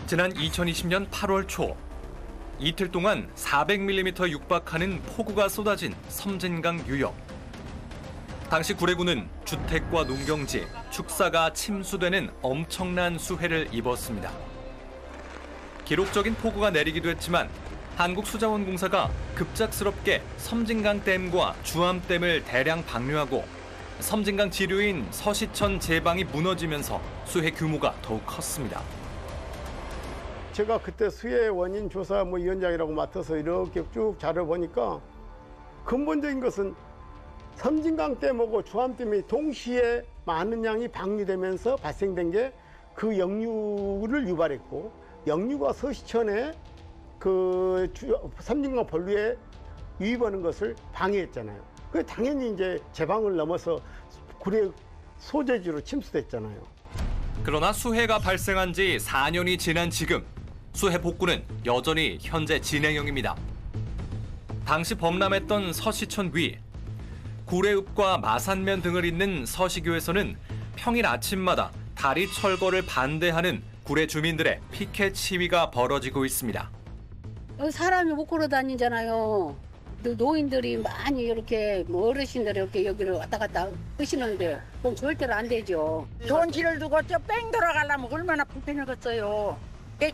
지난 2020년 8월 초 이틀 동안 400mm 육박하는 폭우가 쏟아진 섬진강 유역. 당시 구례구는 주택과 농경지, 축사가 침수되는 엄청난 수해를 입었습니다. 기록적인 폭우가 내리기도 했지만 한국수자원공사가 급작스럽게 섬진강댐과 주암댐을 대량 방류하고 섬진강 지류인 서시천 제방이 무너지면서 수해 규모가 더욱 컸습니다. 제가 그때 수해 원인 조사 위원장이라고 맡아서 이렇게 쭉 자료 보니까 근본적인 것은 섬진강댐하고 주암댐이 동시에 많은 양이 방류되면서 발생된 게 그 역류를 유발했고, 역류가 서시천에 그 섬진강 본류에 유입하는 것을 방해했잖아요. 그 당연히 이제 제방을 넘어서 구례 소재지로 침수됐잖아요. 그러나 수해가 발생한 지 4년이 지난 지금 수해 복구는 여전히 현재 진행형입니다. 당시 범람했던 서시천 위, 구례읍과 마산면 등을 잇는 서시교에서는 평일 아침마다 다리 철거를 반대하는 구례 주민들의 피켓 시위가 벌어지고 있습니다. 사람이 못 걸어 다니잖아요. 노인들이 많이 이렇게 어르신들이 이렇게 여기를 왔다 갔다 하시는데 그럼 절대로 안 되죠. 좋은 길을 두고 저 뺑 돌아가려면 얼마나 불편하겠어요.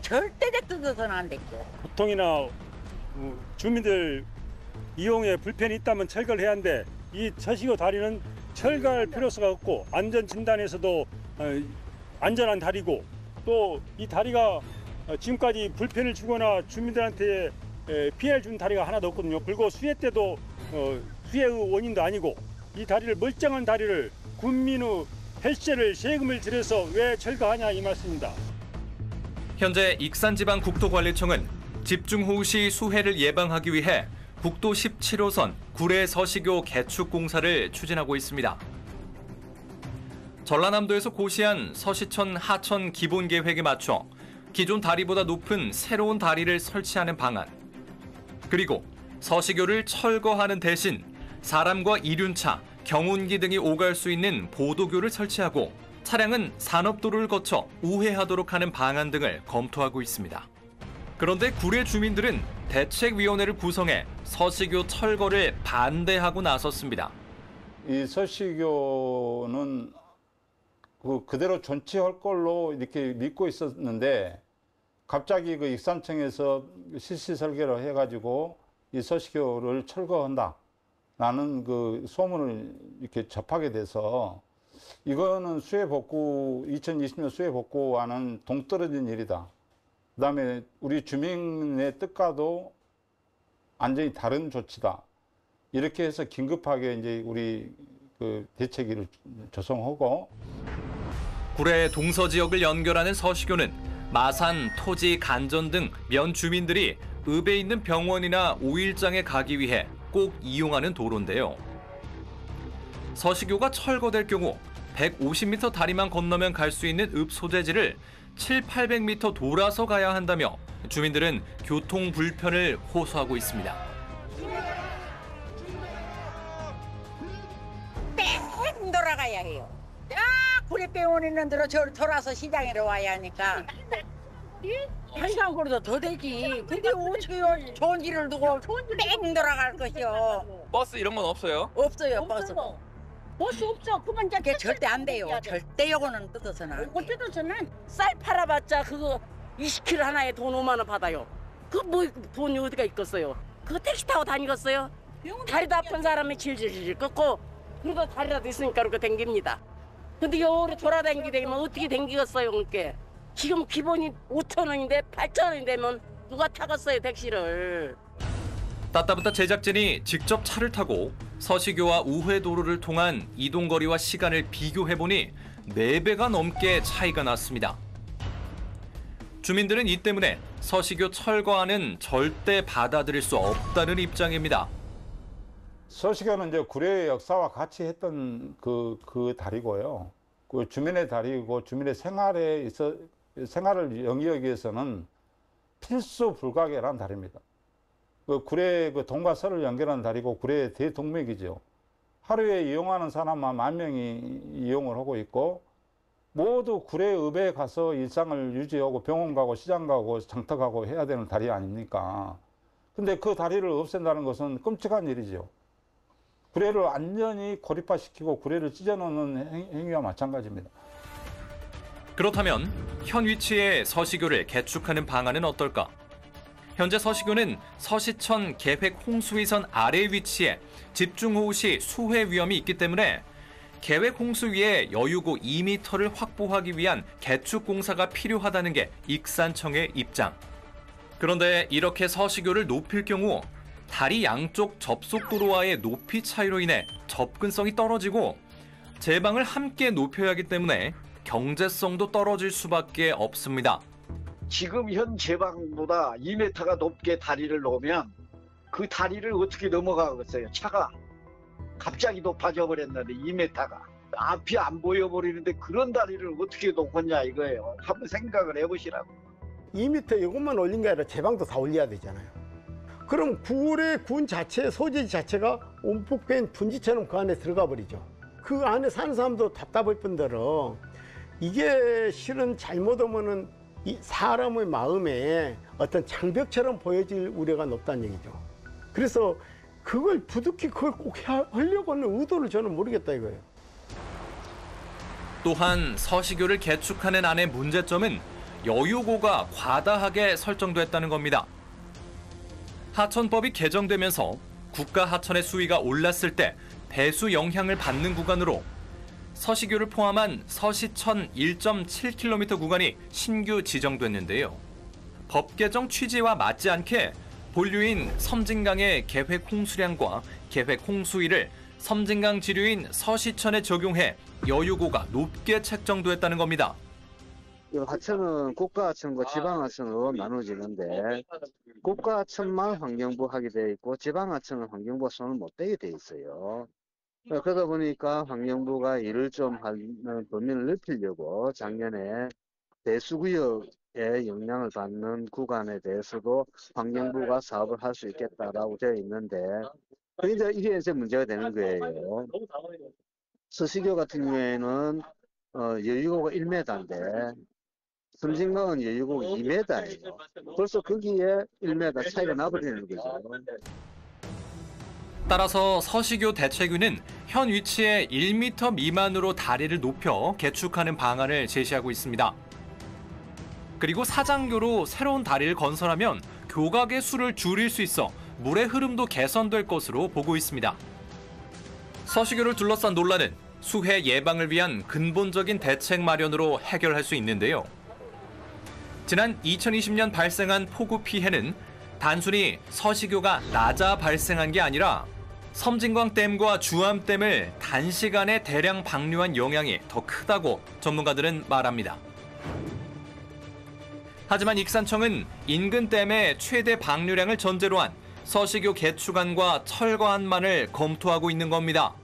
절대 뜯어서는 안 되고. 보통이나 주민들 이용에 불편이 있다면 철거를 해야 하는데 이 서시교 다리는 철거할 필요성가 없고 안전진단에서도 안전한 다리고 또 이 다리가 지금까지 불편을 주거나 주민들한테 피해를 준 다리가 하나도 없거든요. 그리고 수해 때도 수해의 원인도 아니고 이 다리를 멀쩡한 다리를 군민의 헬세를 세금을 들여서 왜 철거하냐 이 말씀입니다. 현재 익산지방국토관리청은 집중호우 시 수해를 예방하기 위해 국도 17호선 구례 서시교 개축 공사를 추진하고 있습니다. 전라남도에서 고시한 서시천 하천 기본계획에 맞춰 기존 다리보다 높은 새로운 다리를 설치하는 방안, 그리고 서시교를 철거하는 대신 사람과 이륜차, 경운기 등이 오갈 수 있는 보도교를 설치하고 차량은 산업도로를 거쳐 우회하도록 하는 방안 등을 검토하고 있습니다. 그런데 구례 주민들은 대책위원회를 구성해 서시교 철거를 반대하고 나섰습니다. 이 서시교는 그대로 존치할 걸로 이렇게 믿고 있었는데 갑자기 그 익산청에서 실시 설계를 해가지고 이 서시교를 철거한다라는 그 소문을 이렇게 접하게 돼서 이거는 수해 복구 2020년 수해 복구와는 동떨어진 일이다. 그다음에 우리 주민의 뜻과도 완전히 다른 조치다. 이렇게 해서 긴급하게 이제 우리 그 대책위를 조성하고. 구례 동서 지역을 연결하는 서시교는 마산, 토지, 간전 등 면 주민들이 읍에 있는 병원이나 오일장에 가기 위해 꼭 이용하는 도로인데요. 서시교가 철거될 경우 150m 다리만 건너면 갈 수 있는 읍 소재지를 700~800m 돌아서 가야 한다며 주민들은 교통 불편을 호소하고 있습니다. 뺑 돌아가야 해요. 구례병원 있는 데로 저 돌아서 시장으로 와야 하니까. 한 시간으로도 더 되지. 근데 어떻게 좋은 길을 두고 뺑 돌아갈 것이요. 버스 이런 건 없어요? 없어요, 버스. 버스 없어. 그만 자. 그게 절대 안 돼요. 절대 요거는 뜯어서는 안 돼요. 뜯어서는 쌀 팔아봤자 그거 20kg 하나에 돈 5만 원 받아요. 그 뭐 돈이 어디가 있겠어요. 그거 택시 타고 다니겠어요? 다리도 아픈 사람이 질질질 꺾고 그러다 다리라도 있으니까 그렇게 댕깁니다. 근데 요래 돌아다니게 되면 어떻게 댕기겠어요, 그렇게. 지금 기본이 5,000원인데 8,000원이 되면 누가 타겠어요, 택시를. 따따부따 제작진이 직접 차를 타고 서시교와 우회도로를 통한 이동거리와 시간을 비교해보니 4배가 넘게 차이가 났습니다. 주민들은 이 때문에 서시교 철거안은 절대 받아들일 수 없다는 입장입니다. 서시교는 이제 구례의 역사와 같이 했던 그 다리고요. 그 주민의 다리고 주민의 생활을 영위하기 위해서는 필수 불가결한 다리입니다. 그 구례 그 동과 서를 연결하는 다리고 구례의 대동맥이죠. 하루에 이용하는 사람만 10,000명이 이용을 하고 있고 모두 구례읍에 가서 일상을 유지하고 병원 가고 시장 가고 장터가고 해야 되는 다리 아닙니까? 근데 그 다리를 없앤다는 것은 끔찍한 일이죠. 구례를 완전히 고립화시키고 구례를 찢어놓는 행위와 마찬가지입니다. 그렇다면 현 위치에 서시교를 개축하는 방안은 어떨까? 현재 서시교는 서시천 계획 홍수위선 아래 위치에 집중호우 시 수해 위험이 있기 때문에 계획 홍수 위에 여유고 2m를 확보하기 위한 개축 공사가 필요하다는 게 익산청의 입장. 그런데 이렇게 서시교를 높일 경우 다리 양쪽 접속도로와의 높이 차이로 인해 접근성이 떨어지고 제방을 함께 높여야 하기 때문에 경제성도 떨어질 수밖에 없습니다. 지금 현 제방보다 2m가 높게 다리를 놓으면 그 다리를 어떻게 넘어가겠어요? 차가 갑자기 높아져 버렸는데 2m가 앞이 안 보여버리는데 그런 다리를 어떻게 놓겠냐 이거예요. 한번 생각을 해보시라고. 2m 이것만 올린 게 아니라 제방도 다 올려야 되잖아요. 그럼 구례 군 자체 소재 자체가 온폭된 분지처럼 그 안에 들어가 버리죠. 그 안에 사는 사람도 답답할 뿐더러 이게 실은 잘못하면은 이 사람의 마음에 어떤 장벽처럼 보여질 우려가 높다는 얘기죠. 그래서 그걸 부득이 그걸 꼭 하려고 하는 의도를 저는 모르겠다 이거예요. 또한 서시교를 개축하는 안의 문제점은 여유고가 과다하게 설정됐다는 겁니다. 하천법이 개정되면서 국가 하천의 수위가 올랐을 때 배수 영향을 받는 구간으로 서시교를 포함한 서시천 1.7km 구간이 신규 지정됐는데요. 법 개정 취지와 맞지 않게 본류인 섬진강의 계획 홍수량과 계획 홍수위를 섬진강 지류인 서시천에 적용해 여유고가 높게 책정됐다는 겁니다. 하천은 국가하천과 지방하천으로 나눠지는데 국가하천만 환경부 하게 되어 있고 지방하천은 환경부가 손을 못 대게 되어 있어요. 그러다 보니까 환경부가 일을 좀 하는 범위를 넓히려고 작년에 배수구역에 영향을 받는 구간에 대해서도 환경부가 사업을 할 수 있겠다라고 되어 있는데 그런데 이게 이제 문제가 되는 거예요. 서시교 같은 경우에는 여유고가 1m인데 섬진강은 여유고가 2m예요. 벌써 거기에 1m 차이가 나버리는 거죠. 따라서 서시교 대책위는 현 위치에 1m 미만으로 다리를 높여 개축하는 방안을 제시하고 있습니다. 그리고 사장교로 새로운 다리를 건설하면 교각의 수를 줄일 수 있어 물의 흐름도 개선될 것으로 보고 있습니다. 서시교를 둘러싼 논란은 수해 예방을 위한 근본적인 대책 마련으로 해결할 수 있는데요. 지난 2020년 발생한 폭우 피해는 단순히 서시교가 낮아 발생한 게 아니라 섬진강댐과 주암댐을 단시간에 대량 방류한 영향이 더 크다고 전문가들은 말합니다. 하지만 익산청은 인근 댐의 최대 방류량을 전제로 한 서시교 개축안과 철거안만을 검토하고 있는 겁니다.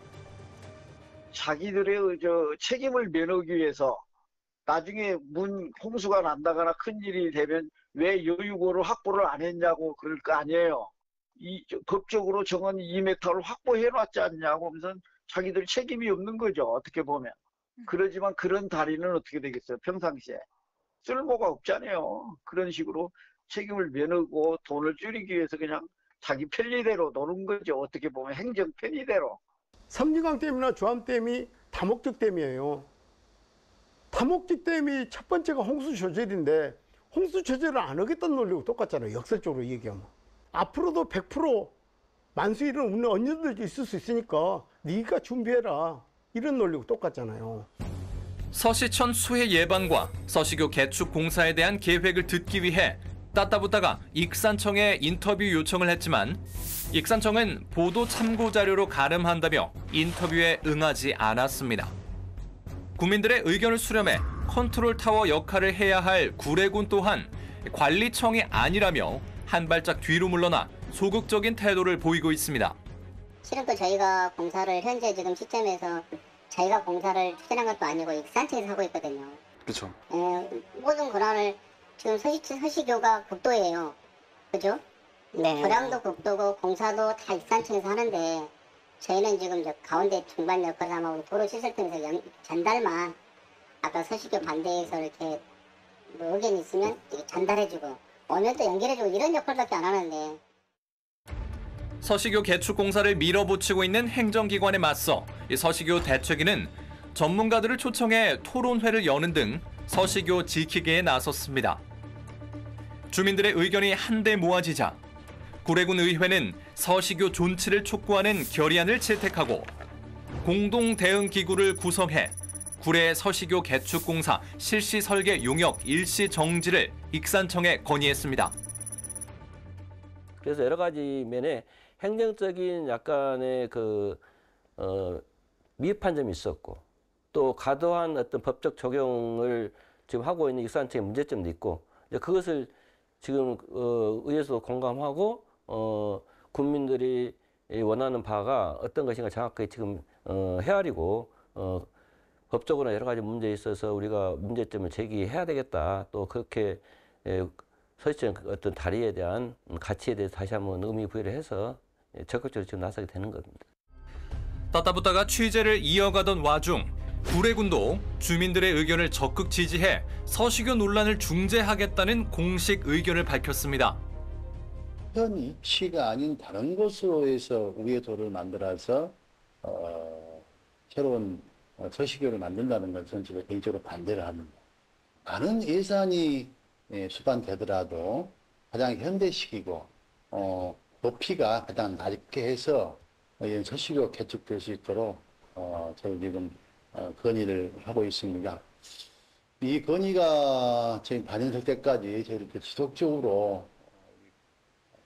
자기들의 책임을 면하기 위해서 나중에 홍수가 난다거나 큰일이 되면 왜 여유고를 확보를 안 했냐고 그럴 거 아니에요. 법적으로 정한 2m를 확보해놨지 않냐고 하면서 자기들 책임이 없는 거죠. 어떻게 보면. 그러지만 그런 다리는 어떻게 되겠어요. 평상시에. 쓸모가 없잖아요. 그런 식으로 책임을 면하고 돈을 줄이기 위해서 그냥 자기 편리대로 노는 거죠. 어떻게 보면 행정 편리대로. 섬진강댐이나 주암댐이 다목적 댐이에요. 다목적 댐이 첫 번째가 홍수 조절인데 홍수 조절을 안 하겠다는 논리하고 똑같잖아요. 역설적으로 얘기하면. 앞으로도 100% 만수일은 언제든지 있을 수 있으니까 네가 준비해라. 이런 논리하고 똑같잖아요. 서시천 수해 예방과 서시교 개축 공사에 대한 계획을 듣기 위해 따따붙다가 익산청에 인터뷰 요청을 했지만 익산청은 보도 참고 자료로 가름한다며 인터뷰에 응하지 않았습니다. 국민들의 의견을 수렴해 컨트롤 타워 역할을 해야 할 구례군 또한 관리청이 아니라며 한 발짝 뒤로 물러나 소극적인 태도를 보이고 있습니다. 실은 또 저희가 공사를 현재 지금 시점에서 저희가 공사를 추진한 것도 아니고 익산청에서 하고 있거든요. 그렇죠. 모든 권한을 지금 서시교가 국도예요. 그죠? 네. 교량도 국도고 공사도 다 익산청에서 하는데 저희는 지금 가운데 중반 역할을 하면 도로 시설팀에서 전달만 아까 서식교 반대해서 이렇게 뭐 의견이 있으면 이렇게 전달해주고 오면 또 연결해주고 이런 역할밖에 안 하는데. 서식교 개축 공사를 밀어붙이고 있는 행정기관에 맞서 이 서식교 대책위는 전문가들을 초청해 토론회를 여는 등 서식교 지키기에 나섰습니다. 주민들의 의견이 한데 모아지자 구례군 의회는 서식교 존치를 촉구하는 결의안을 채택하고 공동 대응 기구를 구성해 구례 서식교 개축 공사 실시 설계 용역 일시 정지를 익산청에 건의했습니다. 그래서 여러 가지 면에 행정적인 약간의 미흡한 점이 있었고 또 과도한 어떤 법적 적용을 지금 하고 있는 익산청의 문제점도 있고 그것을 지금 의회에서도 공감하고 국민들이 원하는 바가 어떤 것인가 정확하게 지금 헤아리고 법적으로 여러 가지 문제에 있어서 우리가 문제점을 제기해야 되겠다. 또 그렇게 서식지의 어떤 다리에 대한 가치에 대해서 다시 한번 의미 부여를 해서 적극적으로 지금 나서게 되는 겁니다. 따따붙다가 취재를 이어가던 와중 구례군도 주민들의 의견을 적극 지지해 서식교 논란을 중재하겠다는 공식 의견을 밝혔습니다. 현 입지가 아닌 다른 곳으로 해서 우회 도를 만들어서 새로운 서식교를 만든다는 것은 제가 개인적으로 반대를 합니다. 많은 예산이 수반되더라도 가장 현대식이고 높이가 가장 낮게 해서 서식교 개축될 수 있도록 저희 지금 건의를 하고 있습니다. 이 건의가 지금 반영될 때까지 저희들 지속적으로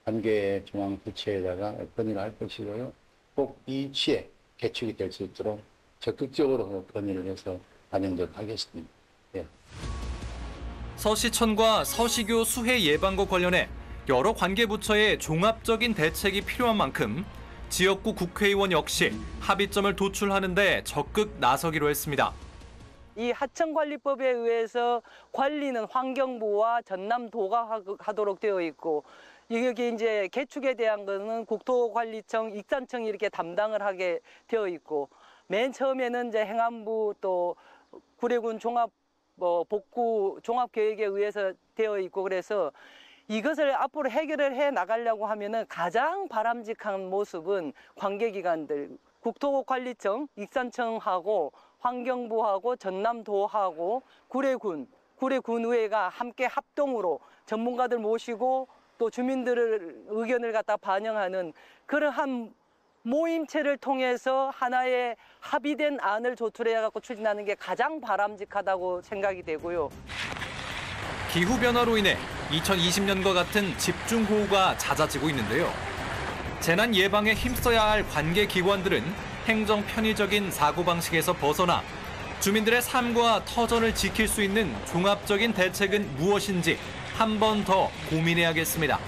관계 중앙부처에다가 건의를 할 것이고요. 꼭 이 시에 개축이 될 수 있도록 적극적으로 건의를 해서 반영도록 하겠습니다. 예. 서시천과 서식교 수해 예방과 관련해 여러 관계부처의 종합적인 대책이 필요한 만큼 지역구 국회의원 역시 합의점을 도출하는 데 적극 나서기로 했습니다. 이 하천관리법에 의해서 관리는 환경부와 전남도가 하도록 되어 있고 여기 이제 개축에 대한 거는 국토관리청, 익산청이 이렇게 담당을 하게 되어 있고 맨 처음에는 이제 행안부 또 구례군 복구 종합계획에 의해서 되어 있고 그래서 이것을 앞으로 해결을 해 나가려고 하면은 가장 바람직한 모습은 관계기관들, 국토관리청, 익산청하고 환경부하고 전남도하고 구례군의회가 함께 합동으로 전문가들 모시고 또 주민들의 의견을 갖다 반영하는 그러한 모임체를 통해서 하나의 합의된 안을 조출해갖고 추진하는 게 가장 바람직하다고 생각이 되고요. 기후변화로 인해 2020년과 같은 집중호우가 잦아지고 있는데요. 재난 예방에 힘써야 할 관계기관들은 행정 편의적인 사고방식에서 벗어나 주민들의 삶과 터전을 지킬 수 있는 종합적인 대책은 무엇인지 한 번 더 고민해야겠습니다.